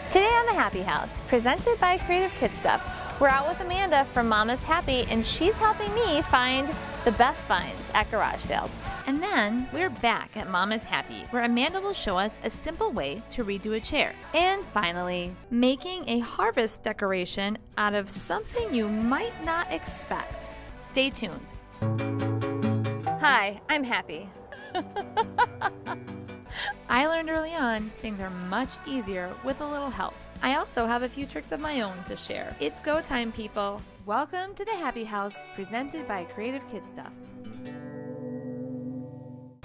Today on the Happi House, presented by Creative Kid Stuff, we're out with Amanda from Mama's Happi, and she's helping me find the best finds at garage sales. And then we're back at Mama's Happi, where Amanda will show us a simple way to redo a chair. And finally, making a harvest decoration out of something you might not expect. Stay tuned. Hi, I'm Happi. I learned early on things are much easier with a little help. I also have a few tricks of my own to share. It's go time, people. Welcome to the Happi House, presented by Creative Kid Stuff.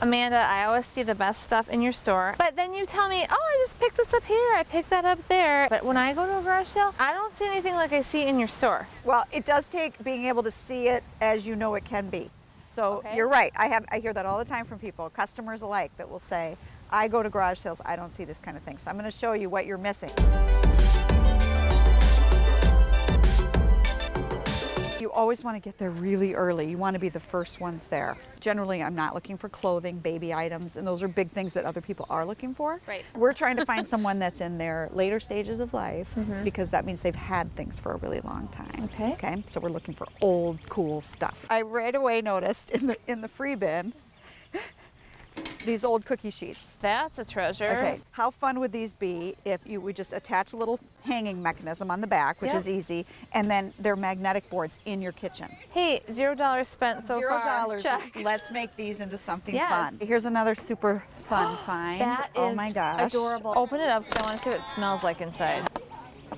Amanda, I always see the best stuff in your store, but then you tell me, oh, I just picked this up here, I picked that up there. But when I go to a garage sale, I don't see anything like I see in your store. Well, it does take being able to see it as you know it can be. So Okay. You're right. I hear that all the time from people, customers alike, that will say, I go to garage sales, I don't see this kind of thing. So I'm going to show you what you're missing. You always want to get there really early. You want to be the first ones there. Generally, I'm not looking for clothing, baby items, and those are big things that other people are looking for. Right. We're trying to find someone that's in their later stages of life because that means they've had things for a really long time. Okay. Okay. So we're looking for old, cool stuff. I right away noticed in the free bin these old cookie sheets. That's a treasure. Okay, how fun would these be if you would just attach a little hanging mechanism on the back, which Yep. is easy, and then they're magnetic boards in your kitchen. Hey, $0 spent so far. $0. Check. Let's make these into something Yes. fun. Here's another super fun find. That is Oh my gosh. adorable. Open it up because I want to see what it smells like inside.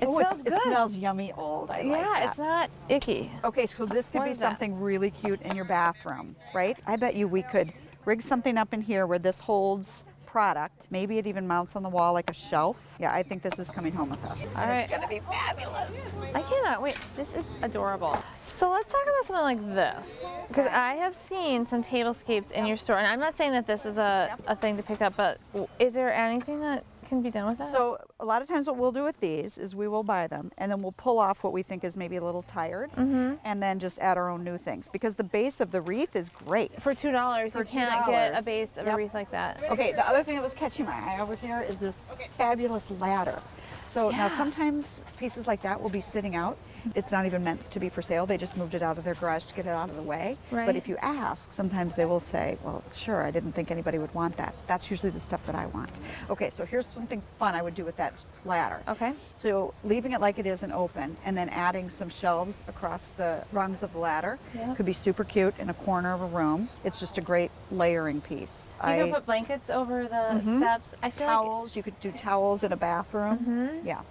It Oh, smells good. it smells yummy old. I like Yeah, that. it's not icky. Okay, so this could What be is that? something really cute in your bathroom, right? I bet you we could rig something up in here where this holds product. Maybe it even mounts on the wall like a shelf. Yeah, I think this is coming home with us. All right. It's gonna be fabulous. I cannot wait. This is adorable. So let's talk about something like this. Because I have seen some tablescapes in your store, and I'm not saying that this is a thing to pick up, but is there anything that can be done with that? So a lot of times what we'll do with these is we will buy them and then we'll pull off what we think is maybe a little tired and then just add our own new things because the base of the wreath is great. For $2, For you can't get a $2. base of a Yep. wreath like that. Okay, the other thing that was catching my eye over here is this fabulous ladder. So now Yeah. sometimes pieces like that will be sitting out. It's not even meant to be for sale. They just moved it out of their garage to get it out of the way. Right. But if you ask, sometimes they will say, well, sure, I didn't think anybody would want that. That's usually the stuff that I want. Okay, so here's something fun I would do with that ladder. Okay. So leaving it like it is and open and then adding some shelves across the rungs of the ladder Yep. could be super cute in a corner of a room. It's just a great layering piece. You can put blankets over the steps. I feel Towels, you could do towels in a bathroom. Yeah.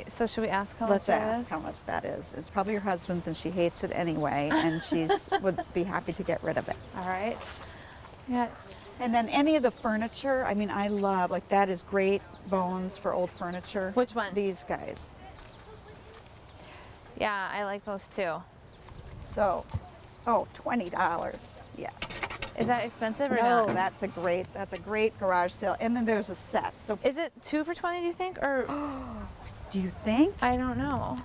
so should we ask how Let's much it ask is? how much that is. It's probably your husband's and she hates it anyway and she's would be happy to get rid of it. All right. Yeah. And then any of the furniture, I mean, I love, like that is great bones for old furniture. Which one? These guys. Yeah, I like those too. So, oh, $20. Yes. Is that expensive or No, not? that's a great garage sale. And then there's a set. So, Is it 2 for $20, do you think? Or do you think? I don't know.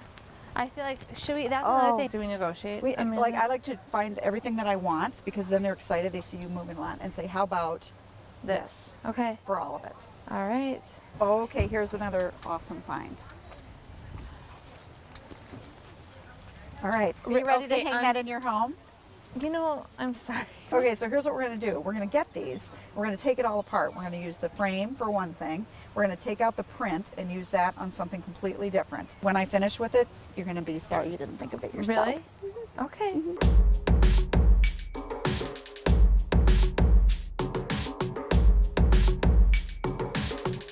I feel like, should we, that's another Oh. thing. Do we negotiate? We, I mean, I like to find everything that I want because then they're excited. They see you moving a lot and say, how about this Okay. for all of it? All right. Okay, here's another awesome find. All right, are you ready to Okay, hang I'm that in your home? You know, I'm sorry. Okay, so here's what we're gonna do. We're gonna get these, we're gonna take it all apart. We're gonna use the frame for one thing. We're gonna take out the print and use that on something completely different. When I finish with it, you're gonna be sorry you didn't think of it yourself. Really? Okay.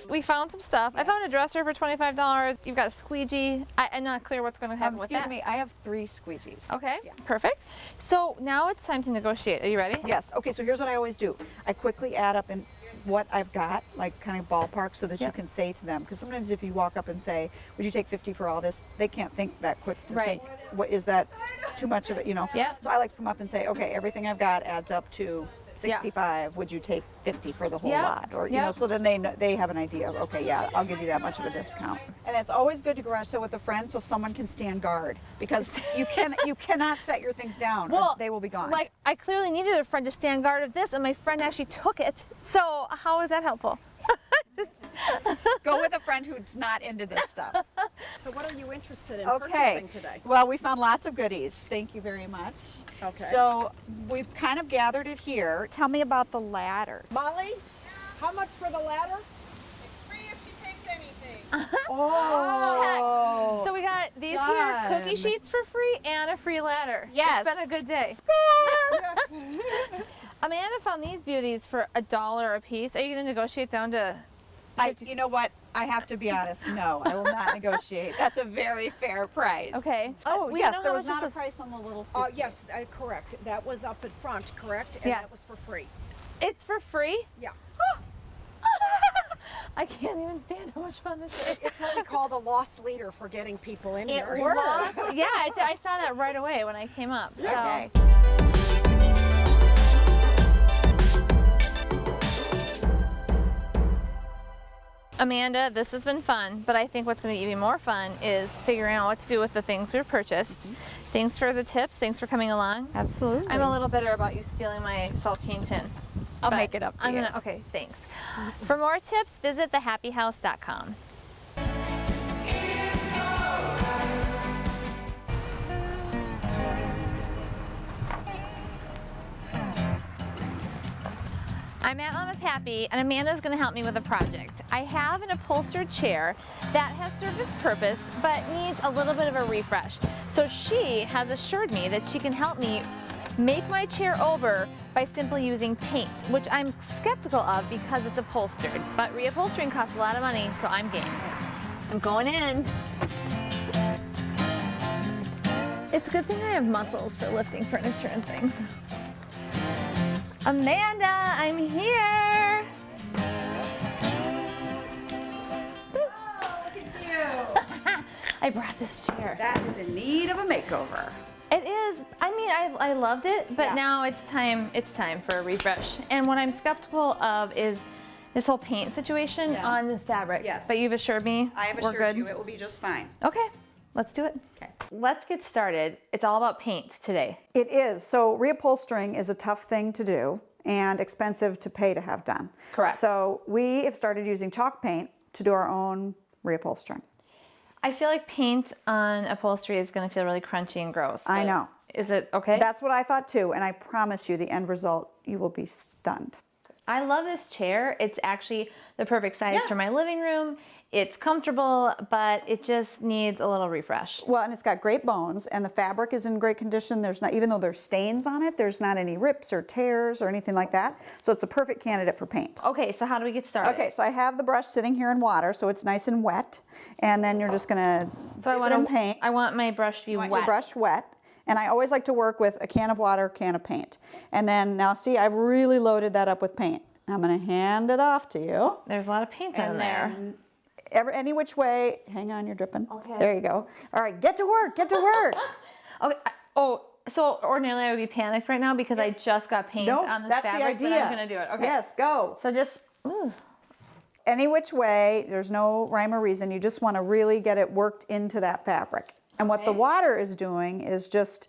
We found some stuff. I found a dresser for $25. You've got a squeegee. I'm not clear what's going to happen with Excuse that. me, I have 3 squeegees. Okay, Yeah. perfect. So now it's time to negotiate. Are you ready? Yes, okay, so here's what I always do. I quickly add up in what I've got, like kind of ballpark, so that you Yep. can say to them, because sometimes if you walk up and say, would you take 50 for all this, they can't think that quick to Right. think, what is that too much of it, you know? Yep. So I like to come up and say, okay, everything I've got adds up to 65, would you take 50 for the whole Yep. lot? Or, you know, Yep. so then they have an idea of, okay, yeah, I'll give you that much of a discount. And it's always good to garage sale with a friend so someone can stand guard, because you cannot set your things down, or Well, they will be gone. Like, I clearly needed a friend to stand guard of this, and my friend actually took it. So how is that helpful? Go with a friend. friend who's not into this stuff. So what are you interested in Okay. purchasing today? Well, we found lots of goodies. Thank you very much. Okay. So we've kind of gathered it here. Tell me about the ladder. Molly, how much for the ladder? Free if she takes anything. Oh. So we got these Done. here cookie sheets for free and a free ladder. Yes. It's been a good day. Amanda found these beauties for $1 a piece. Are you going to negotiate down to 50 You know what? I have to be honest. No, I will not negotiate. That's a very fair price. Okay. Oh, We yes, don't know there how was much not a this is. price on the little Oh, suitcase. yes, correct. That was up at front, correct? And Yes. that was for free. It's for free? Yeah. I can't even stand how much fun this is. It's what we call the lost leader for getting people in here. worked. Yeah, I saw that right away when I came up. So. Okay. Amanda, this has been fun, but I think what's going to be even more fun is figuring out what to do with the things we've purchased. Thanks for the tips. Thanks for coming along. Absolutely. I'm a little bitter about you stealing my saltine tin. I'll but make it up to I'm you. gonna, okay, thanks. For more tips, visit thehappyhouse.com. I'm at Mama's Happy, and Amanda's going to help me with a project. I have an upholstered chair that has served its purpose, but needs a little bit of a refresh. So she has assured me that she can help me make my chair over by simply using paint, which I'm skeptical of because it's upholstered. But reupholstering costs a lot of money, so I'm game. I'm going in. It's a good thing I have muscles for lifting furniture and things. Amanda, I'm here. Oh, look at you. I brought this chair. That is in need of a makeover. It is. I mean, I loved it, but Yeah. now it's time for a refresh. And what I'm skeptical of is this whole paint situation Yeah. on this fabric. Yes. But you've assured me I have we're assured good. you it will be just fine. Okay, let's do it. Okay. Let's get started. It's all about paint today. It is. So reupholstering is a tough thing to do and expensive to pay to have done. Correct. So we have started using chalk paint to do our own reupholstering. I feel like paint on upholstery is going to feel really crunchy and gross. I but know. Is it okay? That's what I thought too, and I promise you the end result, you will be stunned. I love this chair. It's actually the perfect size Yeah. for my living room. It's comfortable, but it just needs a little refresh. Well, and it's got great bones, and the fabric is in great condition. There's not, even though there's stains on it, there's not any rips or tears or anything like that. So it's a perfect candidate for paint. Okay, so how do we get started? Okay, so I have the brush sitting here in water, so it's nice and wet, and then you're just gonna So I dip want it in paint. I want my brush to be Want wet. your brush wet, and I always like to work with a can of water, can of paint, and then now see, I've really loaded that up with paint. I'm gonna hand it off to you. There's a lot of paint in And there. then any which way, hang on, you're dripping. Okay. There you go. All right, get to work, get to work. Okay. So ordinarily I would be panicked right now because I just got paint No, on this that's the fabric, idea. but I'm gonna do it. Okay. Yes, go. So just, ooh. Any which way, there's no rhyme or reason. You just want to really get it worked into that fabric. And what the Okay. water is doing is just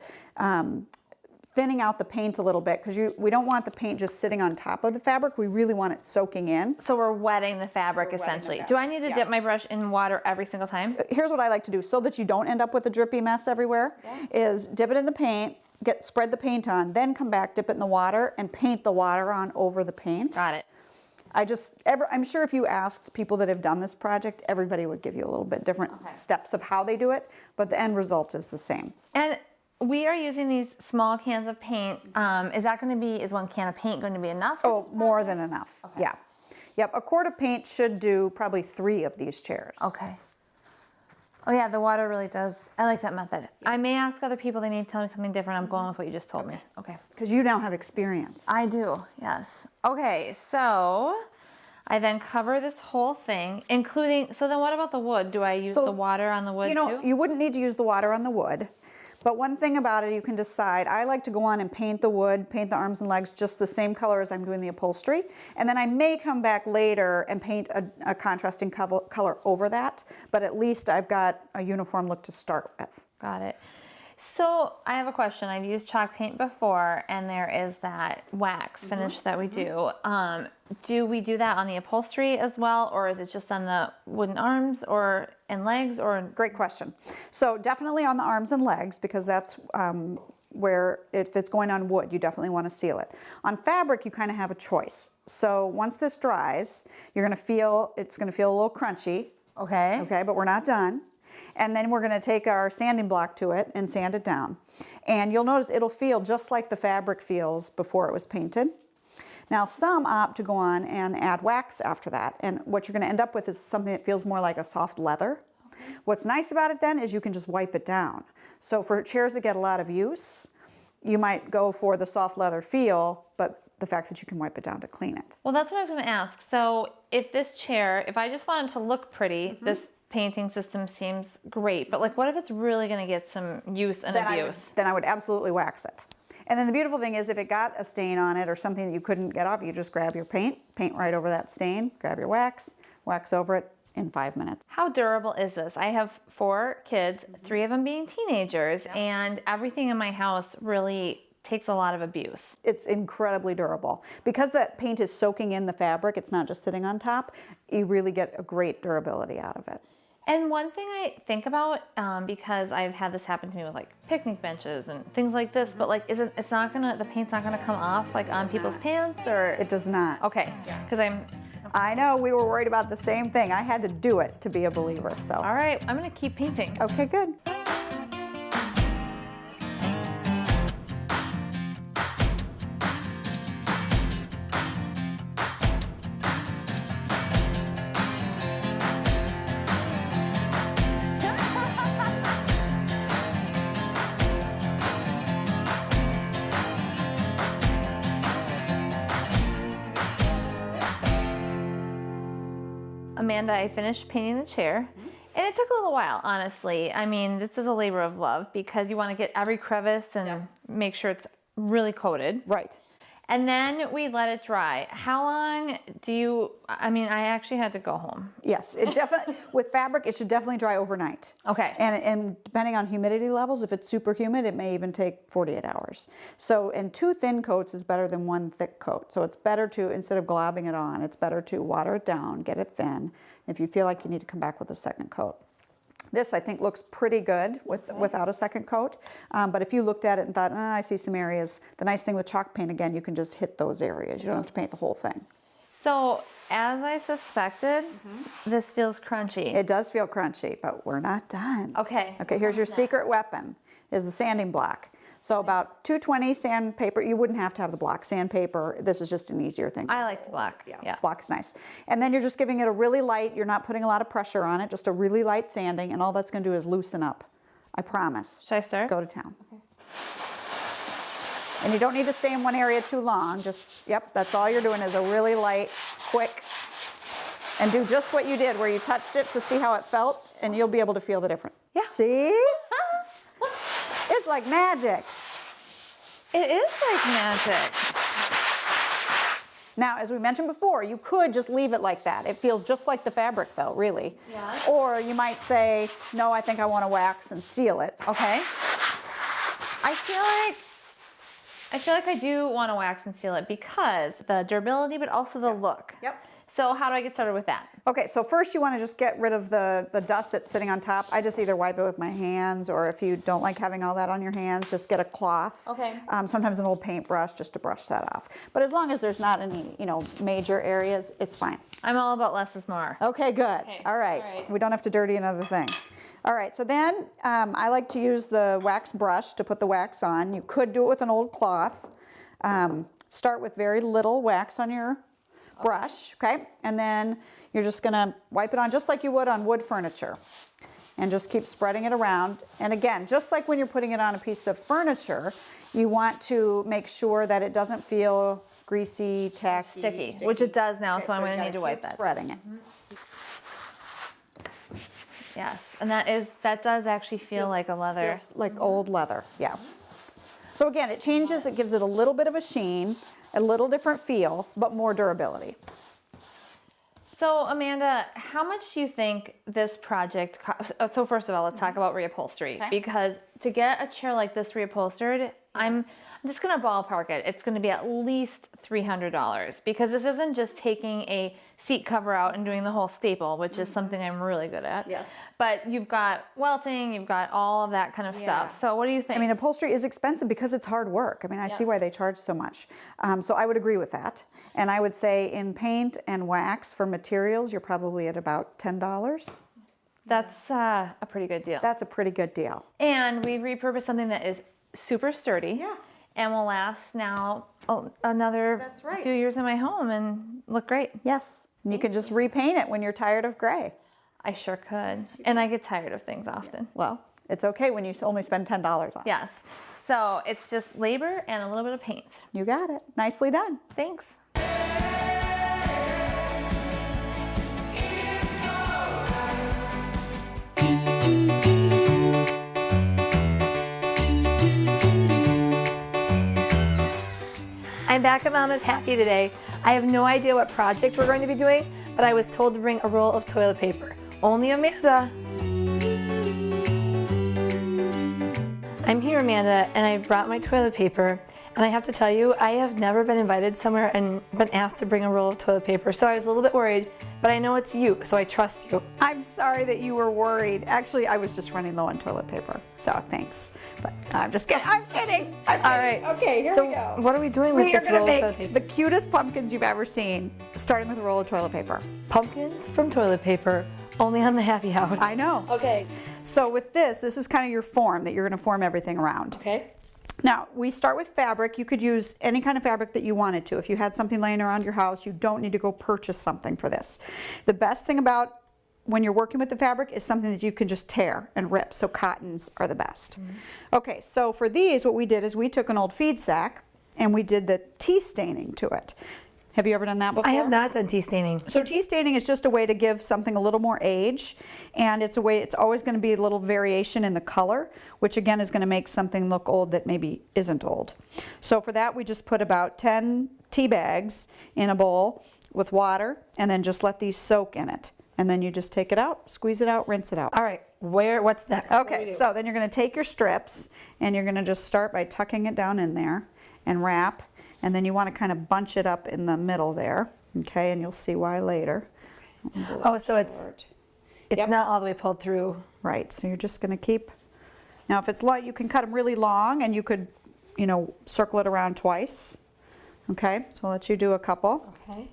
thinning out the paint a little bit, because we don't want the paint just sitting on top of the fabric. We really want it soaking in. So we're wetting the fabric We're wetting the essentially. fabric, Do I need to yeah. dip my brush in water every single time? Here's what I like to do, so that you don't end up with a drippy mess everywhere, is dip it in the paint, spread the paint on, then come back, dip it in the water, and paint the water on over the paint. Got it. I'm sure if you asked people that have done this project, everybody would give you a little bit different steps of how they do it, but the end result is the same. And we are using these small cans of paint. Is one can of paint going to be enough? Oh, more than enough. Yeah. Yep, a quart of paint should do probably 3 of these chairs. Okay. Oh yeah, the water really does. I like that method. I may ask other people, they may tell me something different. I'm going with what you just told me. Okay. Because you now have experience. I do, yes. Okay, so I then cover this whole thing, including, so then what about the wood? Do I use So, the water on the wood You know, too? you wouldn't need to use the water on the wood, but one thing about it, you can decide. I like to go on and paint the wood, paint the arms and legs just the same color as I'm doing the upholstery, and then I may come back later and paint a contrasting color over that, but at least I've got a uniform look to start with. Got it. So I have a question. I've used chalk paint before, and there is that wax finish that we do. Do we do that on the upholstery as well, or is it just on the wooden arms or and legs? Or Great question. So definitely on the arms and legs, because that's where if it's going on wood, you definitely want to seal it. On fabric, you kind of have a choice. So once this dries, you're going to feel, it's going to feel a little crunchy. Okay, but we're not done. And then we're going to take our sanding block to it and sand it down. And you'll notice it'll feel just like the fabric feels before it was painted. Now some opt to go on and add wax after that. And what you're going to end up with is something that feels more like a soft leather. What's nice about it then is you can just wipe it down. So for chairs that get a lot of use, you might go for the soft leather feel, but the fact that you can wipe it down to clean it. Well, that's what I was going to ask. So if this chair, if I just wanted to look pretty, this painting system seems great, but like what if it's really going to get some use and abuse? Then I would absolutely wax it. And then the beautiful thing is if it got a stain on it or something that you couldn't get off, you just grab your paint right over that stain, grab your wax over it in 5 minutes. How durable is this? I have 4 kids, 3 of them being teenagers, and everything in my house really takes a lot of abuse. It's incredibly durable. Because that paint is soaking in the fabric, it's not just sitting on top, you really get a great durability out of it. And one thing I think about, because I've had this happen to me with like picnic benches and things like this, but like, it's not gonna, the paint's not gonna come off like on people's pants, or? It does not. Okay, because I know, we were worried about the same thing. I had to do it to be a believer, so. All right, I'm gonna keep painting. Okay, good. Amanda, I finished painting the chair, and it took a little while, honestly. I mean, this is a labor of love because you want to get every crevice and make sure it's really coated. Right. And then we let it dry. How long do you, I mean, I actually had to go home. Yes, it definitely, with fabric, it should definitely dry overnight. Okay. And depending on humidity levels, if it's super humid, it may even take 48 hours. So, and 2 thin coats is better than 1 thick coat. So it's better to, instead of globbing it on, it's better to water it down, get it thin. If you feel like you need to come back with a second coat. This, I think, looks pretty good without a second coat. But if you looked at it and thought, I see some areas, the nice thing with chalk paint, again, you can just hit those areas. You don't have to paint the whole thing. So, as I suspected, this feels crunchy. It does feel crunchy, but we're not done. Okay. Okay, here's your secret weapon, is the sanding block. So about 220 sandpaper, you wouldn't have to have the block. Sandpaper, this is just an easier thing. I like the black. Yeah. Block is nice. And then you're just giving it a really light, you're not putting a lot of pressure on it, just a really light sanding, and all that's gonna do is loosen up. I promise. Should I start? Go to town. Okay. And you don't need to stay in one area too long, just, that's all you're doing is a really light, quick, and do just what you did, where you touched it to see how it felt, and you'll be able to feel the difference. Yeah. See? It's like magic. It is like magic. Now, as we mentioned before, you could just leave it like that. It feels just like the fabric felt, really. Yes. Or you might say, no, I think I want to wax and seal it. Okay. I feel like I do want to wax and seal it because the durability, but also the look. Yep. So how do I get started with that? Okay, so first you want to just get rid of the dust that's sitting on top. I just either wipe it with my hands, or if you don't like having all that on your hands, just get a cloth. Okay. Sometimes an old paintbrush just to brush that off. But as long as there's not any, major areas, it's fine. I'm all about less is more. Okay, good. Okay, All right. all right. We don't have to dirty another thing. All right, so then I like to use the wax brush to put the wax on. You could do it with an old cloth. Start with very little wax on your brush, okay? And then you're just gonna wipe it on just like you would on wood furniture. And just keep spreading it around. And again, just like when you're putting it on a piece of furniture, you want to make sure that it doesn't feel greasy, tacky, Sticky, which it does now, Okay, so I'm you going to gotta need to wipe keep that. spreading it. Yes, and that does actually feel like a leather. Feels like old leather, yeah. So again, it changes, it gives it a little bit of a sheen, a little different feel, but more durability. So Amanda, how much do you think this project cost? So first of all, let's talk about reupholstery, Okay. because to get a chair like this reupholstered, I'm just gonna ballpark it. It's gonna be at least $300, because this isn't just taking a seat cover out and doing the whole staple, which is something I'm really good at. Yes. But you've got welting, you've got all of that kind of stuff. So what do you think? I mean, upholstery is expensive because it's hard work. I mean, I see why they charge so much. So I would agree with that. And I would say in paint and wax for materials, you're probably at about $10. That's a pretty good deal. That's a pretty good deal. And we repurposed something that is super sturdy. Yeah. And will last now another That's right. few years in my home and look great. Yes. And you can just repaint it when you're tired of gray. I sure could. And I get tired of things often. Well, it's okay when you only spend $10 on it. Yes. So it's just labor and a little bit of paint. You got it. Nicely done. Thanks. I'm back at Mama's Happy today. I have no idea what project we're going to be doing, but I was told to bring a roll of toilet paper. Only Amanda. I'm here, Amanda, and I brought my toilet paper. And I have to tell you, I have never been invited somewhere and been asked to bring a roll of toilet paper. So I was a little bit worried, but I know it's you, so I trust you. I'm sorry that you were worried. Actually, I was just running low on toilet paper, so thanks. But I'm just kidding. I'm kidding. All right. Okay, here so we go. What are we doing with We are this going roll to of toilet make paper? the cutest pumpkins you've ever seen, starting with a roll of toilet paper. Pumpkins from toilet paper, only on the Happi House. I know. Okay. So with this is kind of your form that you're going to form everything around. Okay. Now, we start with fabric. You could use any kind of fabric that you wanted to. If you had something laying around your house, you don't need to go purchase something for this. The best thing about when you're working with the fabric is something that you can just tear and rip, so cottons are the best. Okay, so for these, what we did is we took an old feed sack and we did the tea staining to it. Have you ever done that before? I have not done tea staining. So tea staining is just a way to give something a little more age, and it's always going to be a little variation in the color, which again is going to make something look old that maybe isn't old. So for that, we just put about 10 tea bags in a bowl with water, and then just let these soak in it. And then you just take it out, squeeze it out, rinse it out. All right, what's next? Okay, so then you're going to take your strips, and you're going to just start by tucking it down in there and wrap. And then you want to kind of bunch it up in the middle there, okay? And you'll see why later. Oh, so it's not all the way pulled through. Right, so you're just going to keep, now if it's long, you can cut them really long and you could, circle it around twice. Okay, so I'll let you do a couple. Okay.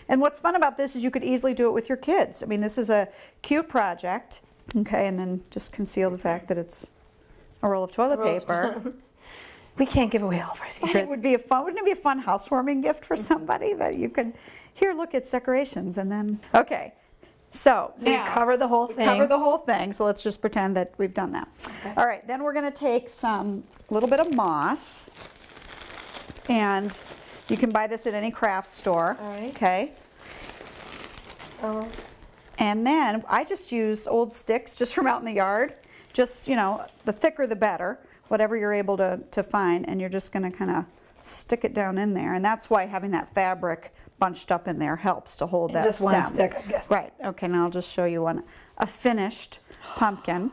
And what's fun about this is you could easily do it with your kids. I mean, this is a cute project, okay? And then just conceal the fact that it's a roll of toilet paper. We can't give away all of our secrets. Wouldn't it be a fun housewarming gift for somebody that you can, here, look, it's decorations, and then, okay. So So you cover the whole thing. cover the whole thing, so let's just pretend that we've done that. Okay. All right, then we're gonna take a little bit of moss, and you can buy this at any craft store. All right. Okay. So, And then I just use old sticks just from out in the yard. Just, the thicker the better, whatever you're able to find, and you're just gonna kind of stick it down in there. And that's why having that fabric bunched up in there helps to hold that just stem. one stick, I guess. Right, okay, now I'll just show you a finished pumpkin.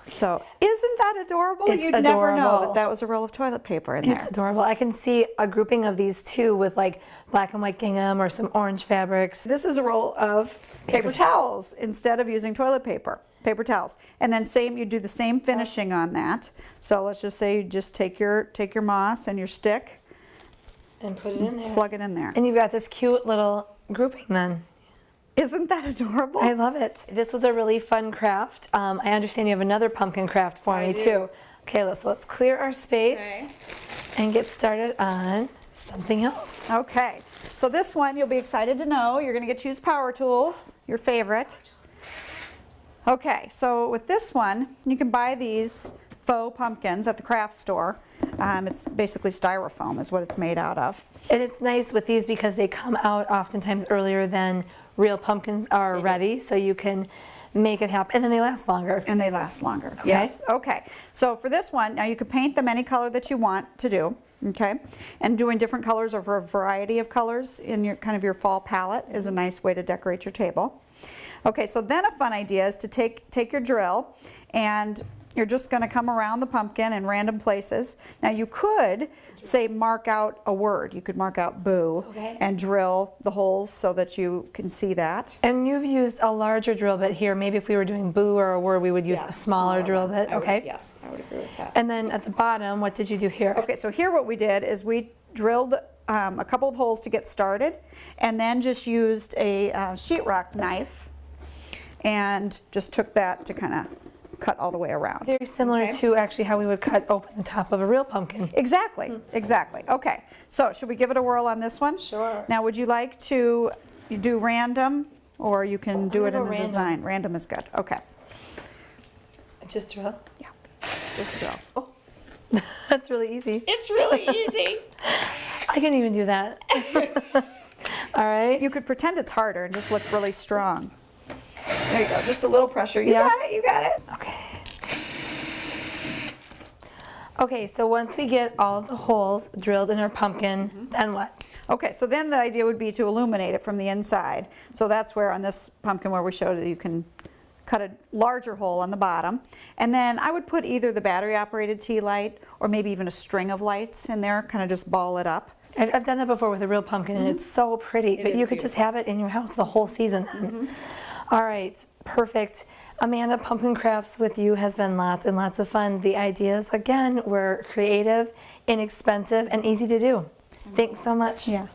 So, isn't that adorable? It's You'd never know adorable. that was a roll of toilet paper in it's there. adorable. I can see a grouping of these too with like black and white gingham or some orange fabrics. This is a roll of paper towels instead of using toilet paper. Paper towels, and then you do the same finishing on that. So let's just say you just take your moss and your stick, And put it in there. plug it in there. And you've got this cute little grouping then. Isn't that adorable? I love it. This was a really fun craft. I understand you have another pumpkin craft for me too. Okay, so let's clear our space and get started on something else. Okay, so this one you'll be excited to know you're going to get to use power tools, your favorite. Okay, so with this one, you can buy these faux pumpkins at the craft store. It's basically styrofoam is what it's made out of. And it's nice with these because they come out oftentimes earlier than real pumpkins are ready, so you can make it happen. And then they last longer. And they last longer. Okay. Yes, okay. So for this one, now you can paint them any color that you want to do. Okay, and doing different colors or for a variety of colors in your kind of your fall palette is a nice way to decorate your table. Okay, so then a fun idea is to take your drill and you're just going to come around the pumpkin in random places. Now you could say mark out a word. You could mark out boo and drill the holes so that you can see that. And you've used a larger drill bit here. Maybe if we were doing boo or a word, we would use a smaller drill bit. Okay. Yes, I would agree with that. And then at the bottom, what did you do here? Okay, so here what we did is we drilled a couple of holes to get started and then just used a sheetrock knife and just took that to kind of cut all the way around. Very similar to actually how we would cut open the top of a real pumpkin. Exactly, exactly. Okay, so should we give it a whirl on this one? Sure. Now, would you like to do random, or you can do it in a random. design? Random is good. Okay. Just drill? Yeah. Just drill. Oh, that's really easy. It's really easy. I can even do that. All right. You could pretend it's harder and just look really strong. There you go. Just a little pressure. You Yeah. got it. You got it. Okay. Okay, so once we get all of the holes drilled in our pumpkin, then what? Okay, so then the idea would be to illuminate it from the inside. So that's where on this pumpkin where we showed it, you can cut a larger hole on the bottom. And then I would put either the battery operated tea light or maybe even a string of lights in there, kind of just ball it up. I've done that before with a real pumpkin, and it's so pretty. But you could just have it in your house the whole season. All right, perfect. Amanda, Pumpkin Crafts with you has been lots and lots of fun. The ideas, again, were creative, inexpensive, and easy to do. Thanks so much. Yeah.